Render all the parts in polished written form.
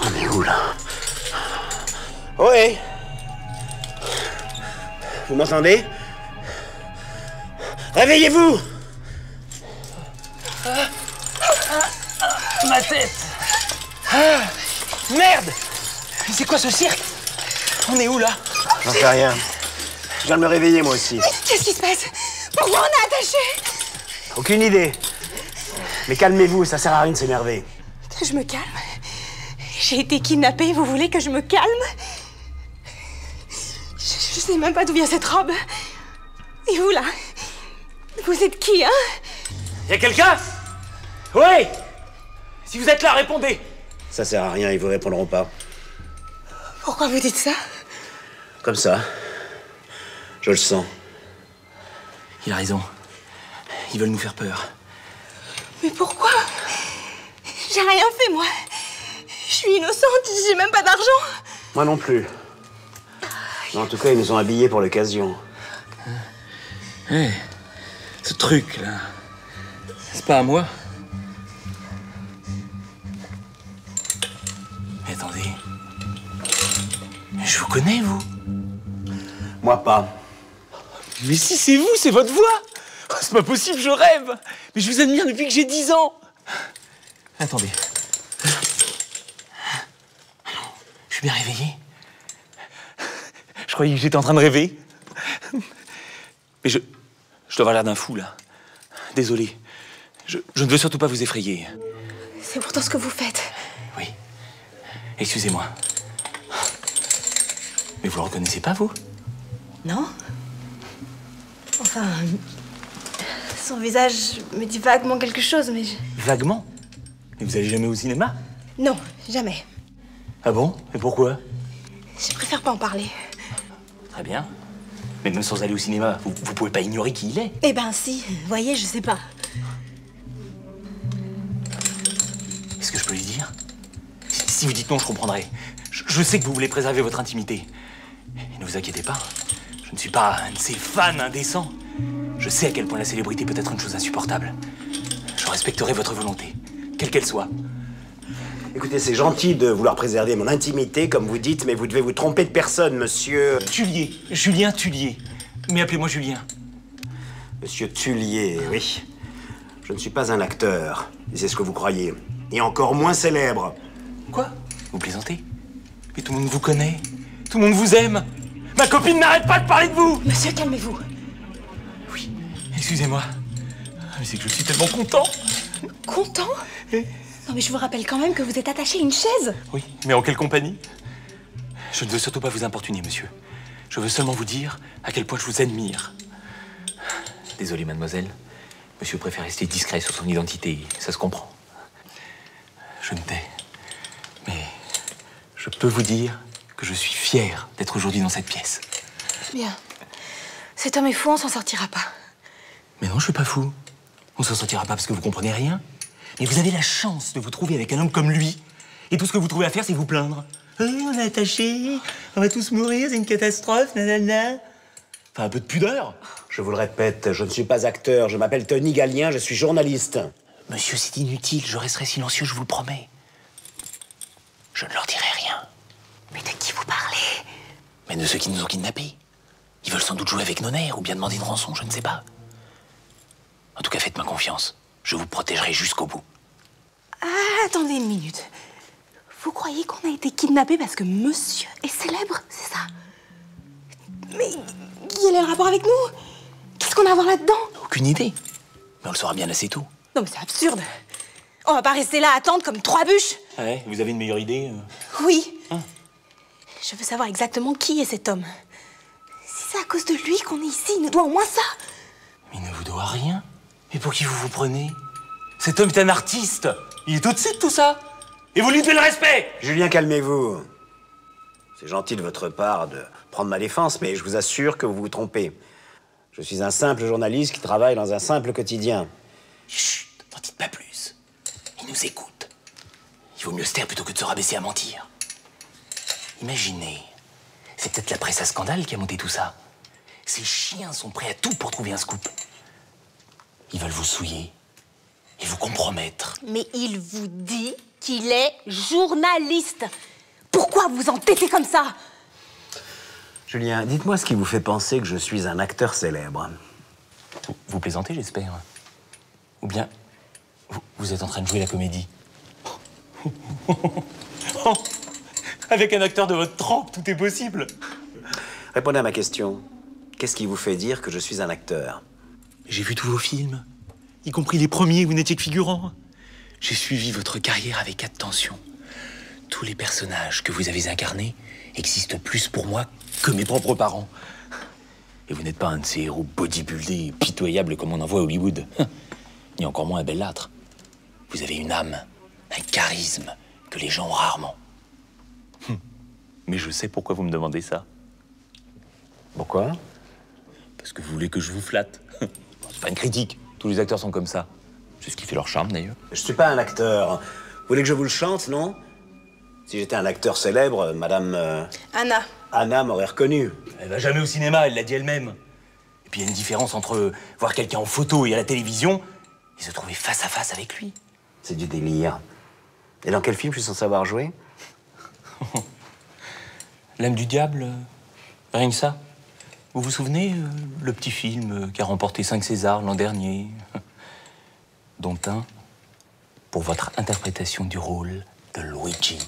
On est où, là? Ouais. Vous m'entendez? Réveillez-vous! Ma tête! Merde! C'est quoi ce cirque? On est où, là? J'en sais rien. Je viens de me réveiller, moi aussi. Qu'est-ce qui se passe? Pourquoi on est attaché? Aucune idée. Mais calmez-vous, ça sert à rien de s'énerver. Que je me calme? J'ai été kidnappée, vous voulez que je me calme? Je sais même pas d'où vient cette robe. Et vous, là? Vous êtes qui, hein? Y'a quelqu'un? Oui! Si vous êtes là, répondez! Ça sert à rien, ils vous répondront pas. Pourquoi vous dites ça? Comme ça. Je le sens. Il a raison. Ils veulent nous faire peur. Mais pourquoi? J'ai rien fait, moi. Je suis innocente, j'ai même pas d'argent. Moi non plus. Mais en tout cas, ils nous ont habillés pour l'occasion. Hé, ce truc, là, c'est pas à moi. Mais attendez. Je vous connais, vous? Moi pas. Mais si, c'est vous, c'est votre voix! Oh, c'est pas possible, je rêve! Mais je vous admire depuis que j'ai 10 ans! Attendez. Je suis bien réveillé. Je croyais que j'étais en train de rêver. Mais je dois avoir l'air d'un fou, là. Désolé. Je ne veux surtout pas vous effrayer. C'est pourtant ce que vous faites. Oui. Excusez-moi. Mais vous le reconnaissez pas, vous? Non? Enfin... Son visage me dit vaguement quelque chose, mais Vaguement? Mais vous allez jamais au cinéma? Non, jamais. Ah bon? Et pourquoi? Je préfère pas en parler. Très bien. Mais même sans aller au cinéma, vous pouvez pas ignorer qui il est. Eh ben si, vous voyez, je sais pas. Est-ce que je peux lui dire? Si vous dites non, je comprendrai. Je sais que vous voulez préserver votre intimité. Et ne vous inquiétez pas, je ne suis pas un de ces fans indécents. Je sais à quel point la célébrité peut être une chose insupportable. Je respecterai votre volonté, quelle qu'elle soit. Écoutez, c'est gentil de vouloir préserver mon intimité, comme vous dites, mais vous devez vous tromper de personne, monsieur... Tullier, Julien Tullier. Mais appelez-moi Julien. Monsieur Tullier, oui. Je ne suis pas un acteur, et c'est ce que vous croyez. Et encore moins célèbre. Quoi? Vous plaisantez? Mais tout le monde vous connaît. Tout le monde vous aime. Ma copine n'arrête pas de parler de vous. Monsieur, calmez-vous. Oui, excusez-moi. Mais c'est que je suis tellement content. Content? Non, mais je vous rappelle quand même que vous êtes attaché à une chaise. Oui, mais en quelle compagnie? Je ne veux surtout pas vous importuner, monsieur. Je veux seulement vous dire à quel point je vous admire. Désolé, mademoiselle. Monsieur préfère rester discret sur son identité. Ça se comprend. Je me tais. Mais je peux vous dire que je suis fier d'être aujourd'hui dans cette pièce. Bien. Cet homme est fou, on s'en sortira pas. Mais non, je suis pas fou. On s'en sortira pas parce que vous comprenez rien. Mais vous avez la chance de vous trouver avec un homme comme lui. Et tout ce que vous trouvez à faire, c'est vous plaindre. On est attachés, on va tous mourir, c'est une catastrophe, nanana. Enfin, un peu de pudeur. Je vous le répète, je ne suis pas acteur, je m'appelle Tony Gallien, je suis journaliste. Monsieur, c'est inutile, je resterai silencieux, je vous le promets. Je ne leur dirai rien. Mais de qui vous parlez? Mais de ceux qui nous ont kidnappés. Ils veulent sans doute jouer avec nos nerfs ou bien demander une rançon, je ne sais pas. En tout cas, faites-moi confiance. Je vous protégerai jusqu'au bout. Ah, attendez une minute. Vous croyez qu'on a été kidnappés parce que monsieur est célèbre, c'est ça? Mais quel est le rapport avec nous? Qu'est-ce qu'on a à voir là-dedans? Aucune idée. Mais on le saura bien assez tôt. Non mais c'est absurde. On va pas rester là à attendre comme trois bûches. Ah ouais, vous avez une meilleure idée Oui. Hein? Je veux savoir exactement qui est cet homme. Si c'est à cause de lui qu'on est ici, il nous doit au moins ça. Mais il ne vous doit rien. Mais pour qui vous vous prenez? Cet homme est un artiste. Il est au-dessus de tout ça. Et vous lui devez le respect. Julien, calmez-vous. C'est gentil de votre part de prendre ma défense, mais je vous assure que vous vous trompez. Je suis un simple journaliste qui travaille dans un simple quotidien. Chut, n'en dites pas plus. Il nous écoute. Il vaut mieux se taire plutôt que de se rabaisser à mentir. Imaginez, c'est peut-être la presse à scandale qui a monté tout ça. Ces chiens sont prêts à tout pour trouver un scoop. Ils veulent vous souiller et vous compromettre. Mais il vous dit qu'il est journaliste. Pourquoi vous entêtez comme ça? Julien, dites-moi ce qui vous fait penser que je suis un acteur célèbre. Vous plaisantez, j'espère. Ou bien, vous êtes en train de jouer la comédie. Avec un acteur de votre trempe, tout est possible. Répondez à ma question. Qu'est-ce qui vous fait dire que je suis un acteur? J'ai vu tous vos films, y compris les premiers où vous n'étiez que figurant. J'ai suivi votre carrière avec attention. Tous les personnages que vous avez incarnés existent plus pour moi que mes propres parents. Et vous n'êtes pas un de ces héros bodybuildés pitoyables comme on en voit à Hollywood. Ni encore moins un bellâtre. Vous avez une âme, un charisme que les gens ont rarement. Mais je sais pourquoi vous me demandez ça. Pourquoi? Parce que vous voulez que je vous flatte. C'est pas une critique. Tous les acteurs sont comme ça. C'est ce qui fait leur charme, d'ailleurs. Je suis pas un acteur. Vous voulez que je vous le chante, non? Si j'étais un acteur célèbre, Madame... Anna. Anna m'aurait reconnu. Elle va jamais au cinéma, elle l'a dit elle-même. Et puis il y a une différence entre voir quelqu'un en photo et à la télévision et se trouver face à face avec lui. C'est du délire. Et dans quel film je suis censé avoir joué? L'âme du diable, rien que ça. Vous vous souvenez, le petit film qui a remporté 5 Césars l'an dernier, dont un pour votre interprétation du rôle de Luigi,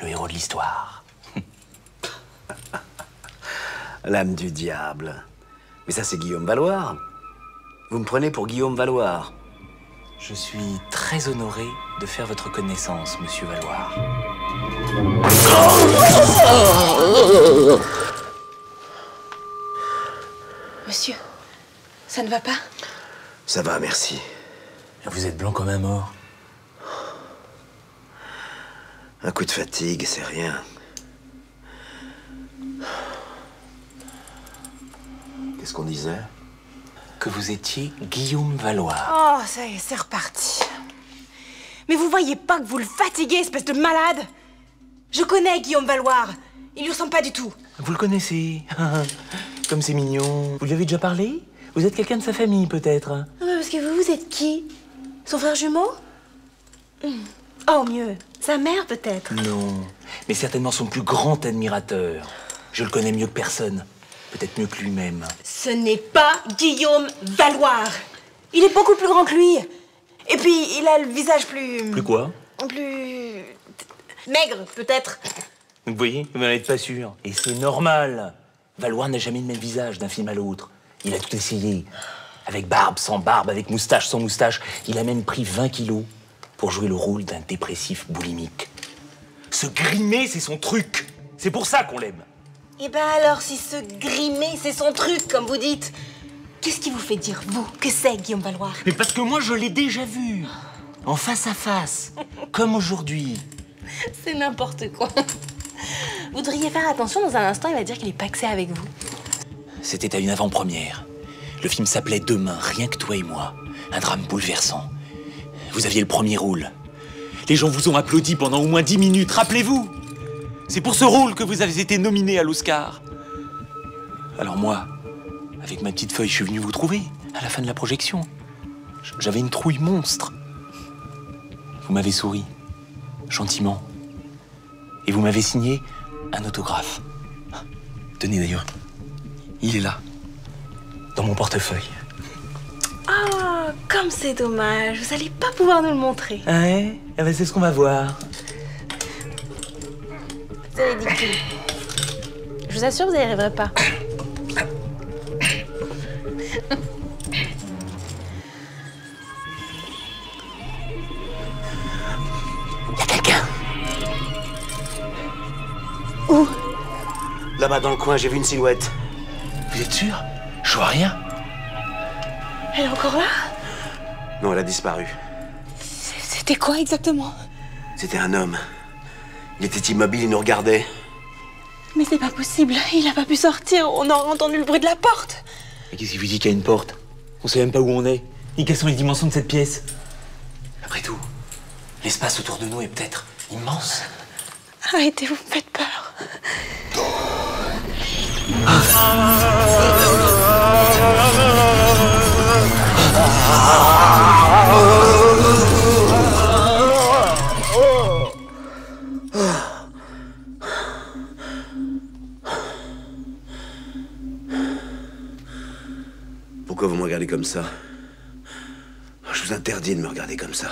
le héros de l'histoire. L'âme du diable. Mais ça, c'est Guillaume Valloire. Vous me prenez pour Guillaume Valloire. Je suis très honoré de faire votre connaissance, monsieur Valloire. Monsieur, ça ne va pas? Ça va, merci. Vous êtes blanc comme un mort. Un coup de fatigue, c'est rien. Qu'est-ce qu'on disait? Que vous étiez Guillaume Valloire. Oh, ça y est, c'est reparti. Mais vous voyez pas que vous le fatiguez, espèce de malade? Je connais Guillaume Valloire. Il lui ressemble pas du tout. Vous le connaissez? Comme c'est mignon. Vous lui avez déjà parlé? Vous êtes quelqu'un de sa famille, peut-être? Parce que vous êtes qui? Son frère jumeau? Oh, mieux. Sa mère, peut-être? Non, mais certainement son plus grand admirateur. Je le connais mieux que personne. Peut-être mieux que lui-même. Ce n'est pas Guillaume Valloire. Il est beaucoup plus grand que lui. Et puis, il a le visage plus... Plus quoi? Plus... maigre, peut-être. Vous voyez, vous n'en êtes pas sûr. Et c'est normal. Valloire n'a jamais le même visage d'un film à l'autre. Il a tout essayé. Avec barbe, sans barbe, avec moustache, sans moustache. Il a même pris 20 kilos pour jouer le rôle d'un dépressif boulimique. Se grimer, c'est son truc. C'est pour ça qu'on l'aime. Eh ben alors, si se grimer, c'est son truc, comme vous dites, qu'est-ce qui vous fait dire, vous, que c'est Guillaume Valloire? Mais parce que moi, je l'ai déjà vu. En face à face. Comme aujourd'hui. C'est n'importe quoi. Vous devriez faire attention, dans un instant, il va dire qu'il est paxé avec vous. C'était à une avant-première. Le film s'appelait Demain, rien que toi et moi. Un drame bouleversant. Vous aviez le premier rôle. Les gens vous ont applaudi pendant au moins 10 minutes, rappelez-vous. C'est pour ce rôle que vous avez été nominé à l'Oscar. Alors moi, avec ma petite feuille, je suis venu vous trouver à la fin de la projection. J'avais une trouille monstre. Vous m'avez souri, gentiment. Et vous m'avez signé un autographe. Tenez d'ailleurs, il est là, dans mon portefeuille. Ah, comme c'est dommage, vous allez pas pouvoir nous le montrer. Ah ouais? Eh ben c'est ce qu'on va voir. C'est ridicule. Je vous assure, vous n'y arriverez pas. Il y a quelqu'un. Où? Là-bas dans le coin, j'ai vu une silhouette. Vous êtes sûr? Je vois rien. Elle est encore là? Non, elle a disparu. C'était quoi exactement? C'était un homme. Il était immobile, il nous regardait. Mais c'est pas possible, il a pas pu sortir, on aurait entendu le bruit de la porte. Mais qu'est-ce qui vous dit qu'il y a une porte? On sait même pas où on est. Et quelles sont les dimensions de cette pièce? Après tout, l'espace autour de nous est peut-être immense. Arrêtez, vous me faites peur. Pourquoi vous me regardez comme ça? Je vous interdis de me regarder comme ça.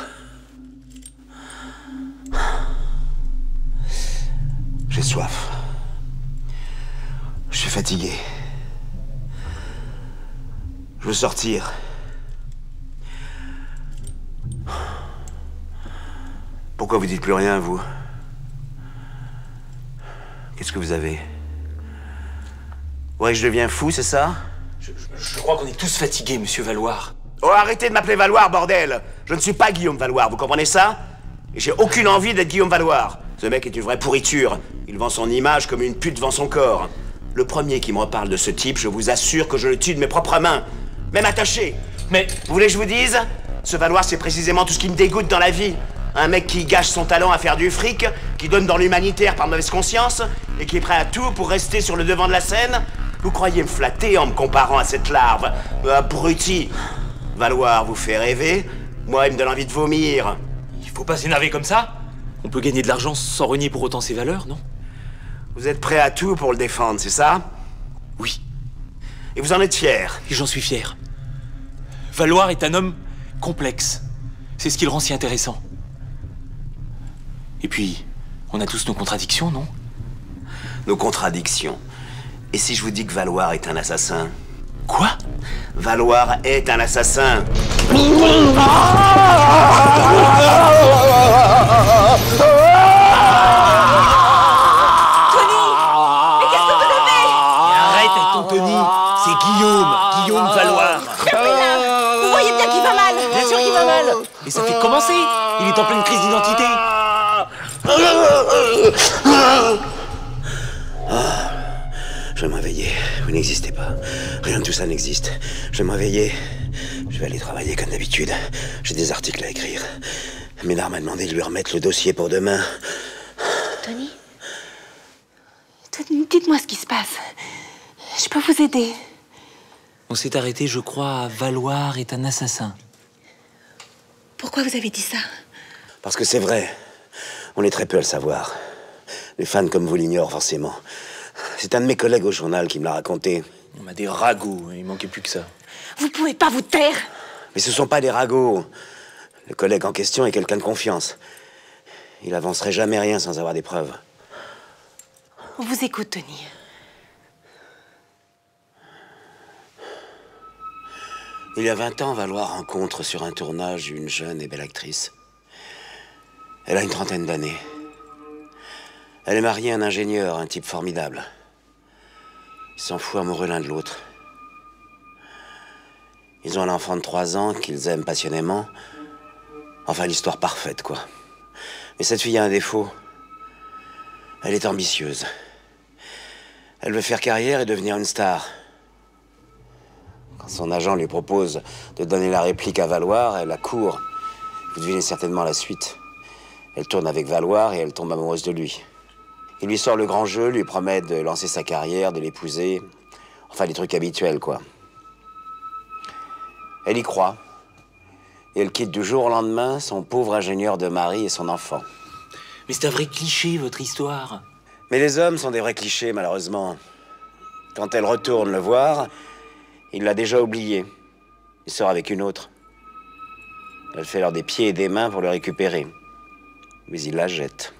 J'ai soif. Je suis fatigué. Je veux sortir. Pourquoi vous dites plus rien, vous? Qu'est-ce que vous avez? Ouais, je deviens fou, c'est ça? Je crois qu'on est tous fatigués, monsieur Valoir. Oh, arrêtez de m'appeler Valoir, bordel! Je ne suis pas Guillaume Valoir, vous comprenez ça? Et j'ai aucune envie d'être Guillaume Valoir. Ce mec est une vraie pourriture. Il vend son image comme une pute vend son corps. Le premier qui me reparle de ce type, je vous assure que je le tue de mes propres mains. Même attaché. Mais... Vous voulez que je vous dise? Ce Valoir, c'est précisément tout ce qui me dégoûte dans la vie. Un mec qui gâche son talent à faire du fric, qui donne dans l'humanitaire par mauvaise conscience, et qui est prêt à tout pour rester sur le devant de la scène. Vous croyez me flatter en me comparant à cette larve? Abruti! Valoir vous fait rêver, moi il me donne envie de vomir. Il faut pas s'énerver comme ça. On peut gagner de l'argent sans renier pour autant ses valeurs, non? Vous êtes prêt à tout pour le défendre, c'est ça? Oui. Et vous en êtes fier? Et j'en suis fier. Valoir est un homme complexe. C'est ce qui le rend si intéressant. Et puis, on a tous nos contradictions, non? Nos contradictions. Et si je vous dis que Valoir est un assassin? Quoi? Valoir est un assassin. Tony! Mais qu'est-ce que vous avez? Arrête avec ton Tony. C'est Guillaume Valoir. Fermez-la! Vous voyez bien qu'il va mal! Bien sûr qu'il va mal. Et ça fait commencer. Il est en pleine crise d'identité. Je vais me réveiller. Vous n'existez pas. Rien de tout ça n'existe. Je vais me réveiller. Je vais aller travailler comme d'habitude. J'ai des articles à écrire. Ménard m'a demandé de lui remettre le dossier pour demain. Tony? Dites-moi ce qui se passe. Je peux vous aider. On s'est arrêté, je crois, à Valoir est un assassin. Pourquoi vous avez dit ça? Parce que c'est vrai. On est très peu à le savoir. Les fans comme vous l'ignorent forcément. C'est un de mes collègues au journal qui me l'a raconté. On a des ragots, il manquait plus que ça. Vous pouvez pas vous taire! Mais ce sont pas des ragots. Le collègue en question est quelqu'un de confiance. Il avancerait jamais rien sans avoir des preuves. On vous écoute, Tony. Il y a 20 ans, Valoir rencontre sur un tournage une jeune et belle actrice. Elle a une trentaine d'années. Elle est mariée à un ingénieur, un type formidable. Ils sont fous amoureux l'un de l'autre. Ils ont un enfant de 3 ans qu'ils aiment passionnément. Enfin, l'histoire parfaite, quoi. Mais cette fille a un défaut. Elle est ambitieuse. Elle veut faire carrière et devenir une star. Quand son agent lui propose de donner la réplique à Valoir, elle accourt. Vous devinez certainement la suite. Elle tourne avec Valoir et elle tombe amoureuse de lui. Il lui sort le grand jeu, lui promet de lancer sa carrière, de l'épouser. Enfin, des trucs habituels, quoi. Elle y croit. Et elle quitte du jour au lendemain son pauvre ingénieur de mari et son enfant. Mais c'est un vrai cliché, votre histoire. Mais les hommes sont des vrais clichés, malheureusement. Quand elle retourne le voir, il l'a déjà oublié. Il sort avec une autre. Elle fait alors des pieds et des mains pour le récupérer. Mais il la jette.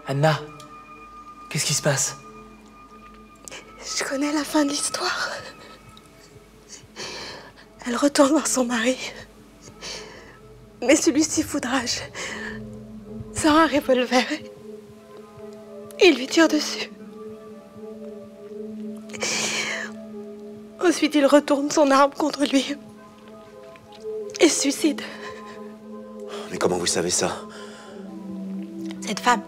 Anna, qu'est-ce qui se passe? Je connais la fin de l'histoire. Elle retourne voir son mari. Mais celui-ci foudrage. Sort un revolver. Et lui tire dessus. Ensuite, il retourne son arme contre lui. Et se suicide. Mais comment vous savez ça? Cette femme,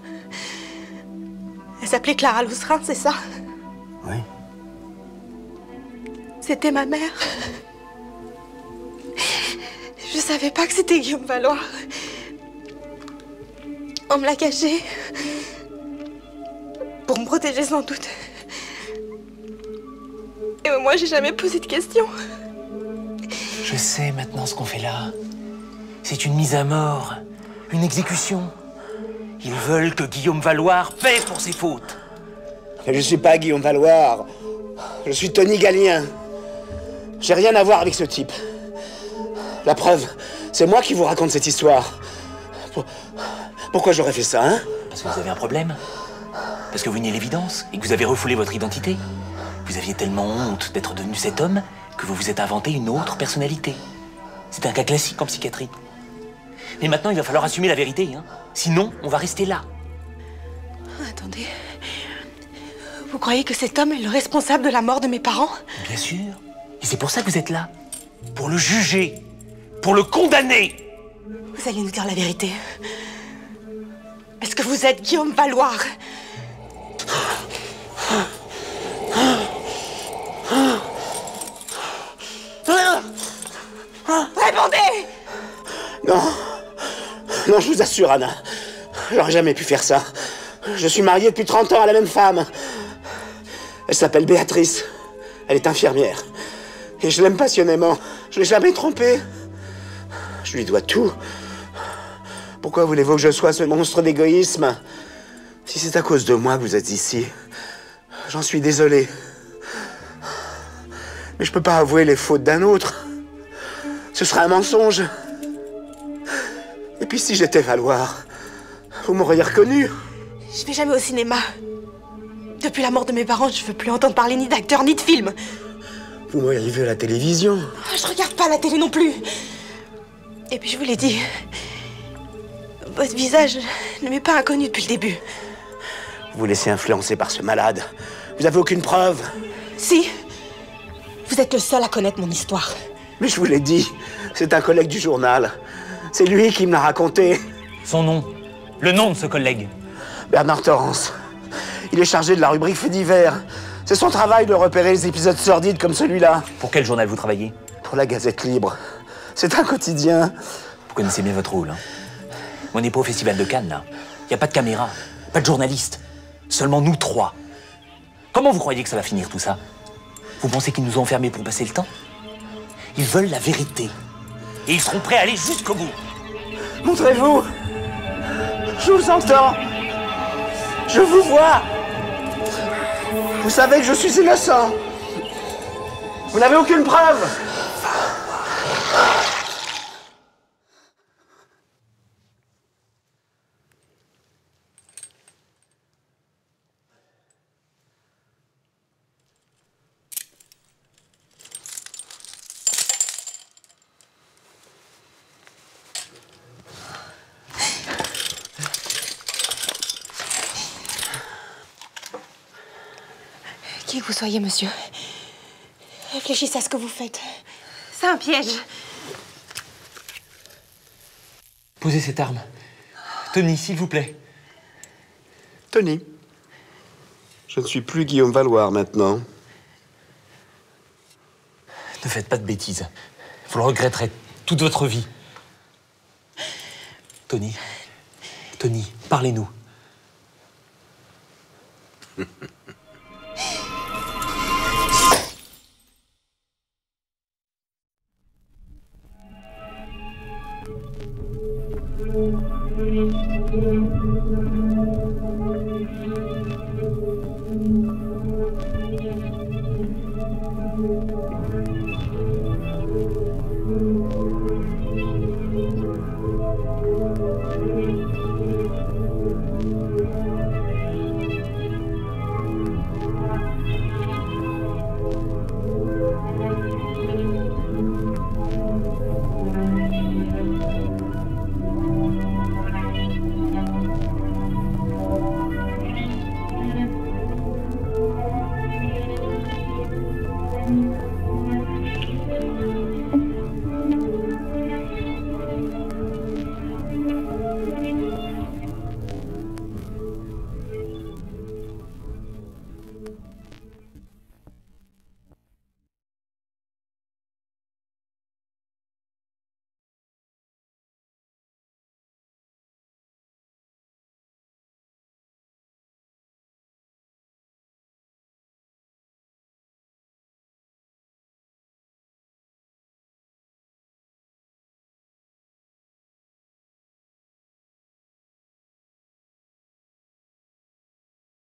elle s'appelait Clara Lostrin, c'est ça? Oui. C'était ma mère. Je savais pas que c'était Guillaume Valoir. On me l'a caché. Pour me protéger sans doute. Et moi, j'ai jamais posé de questions. Je sais maintenant ce qu'on fait là. C'est une mise à mort, une exécution. Ils veulent que Guillaume Valoir paie pour ses fautes. Mais je suis pas Guillaume Valoir. Je suis Tony Gallien. J'ai rien à voir avec ce type. La preuve, c'est moi qui vous raconte cette histoire. Pourquoi j'aurais fait ça, hein? Parce que vous avez un problème. Parce que vous niez l'évidence et que vous avez refoulé votre identité. Vous aviez tellement honte d'être devenu cet homme que vous vous êtes inventé une autre personnalité. C'est un cas classique en psychiatrie. Mais maintenant, il va falloir assumer la vérité, hein. Sinon, on va rester là. Attendez. Vous croyez que cet homme est le responsable de la mort de mes parents? Bien sûr. Et c'est pour ça que vous êtes là. Pour le juger. Pour le condamner. Vous allez nous dire la vérité. Est-ce que vous êtes Guillaume Valoir? Répondez! Non. Non, je vous assure, Anna. J'aurais jamais pu faire ça. Je suis marié depuis 30 ans à la même femme. Elle s'appelle Béatrice. Elle est infirmière. Et je l'aime passionnément. Je l'ai jamais trompée. Je lui dois tout. Pourquoi voulez-vous que je sois ce monstre d'égoïsme? Si c'est à cause de moi que vous êtes ici, j'en suis désolé. Mais je peux pas avouer les fautes d'un autre. Ce serait un mensonge. Et puis si j'étais Valoir, vous m'auriez reconnu. Je vais jamais au cinéma. Depuis la mort de mes parents, je veux plus entendre parler ni d'acteurs ni de films. Vous m'auriez vu à la télévision. Je regarde pas la télé non plus. Et puis je vous l'ai dit, votre visage ne m'est pas inconnu depuis le début. Vous vous laissez influencer par ce malade. Vous avez aucune preuve. Si. Vous êtes le seul à connaître mon histoire. Mais je vous l'ai dit, c'est un collègue du journal. C'est lui qui me l'a raconté. Son nom. Le nom de ce collègue. Bernard Torrance. Il est chargé de la rubrique Faits divers. C'est son travail de repérer les épisodes sordides comme celui-là. Pour quel journal vous travaillez? Pour la Gazette Libre. C'est un quotidien. Vous connaissez bien votre rôle, hein. On n'est pas au Festival de Cannes, là. Il n'y a pas de caméra, pas de journaliste. Seulement nous trois. Comment vous croyez que ça va finir, tout ça? Vous pensez qu'ils nous ont enfermés pour passer le temps? Ils veulent la vérité. Et ils seront prêts à aller jusqu'au bout. Montrez-vous. Je vous entends. Je vous vois. Vous savez que je suis innocent. Vous n'avez aucune preuve. Qui que vous soyez, monsieur, réfléchissez à ce que vous faites. C'est un piège. Posez cette arme. Tony, s'il vous plaît. Tony, je ne suis plus Guillaume Valoir maintenant. Ne faites pas de bêtises. Vous le regretterez toute votre vie. Tony, parlez-nous.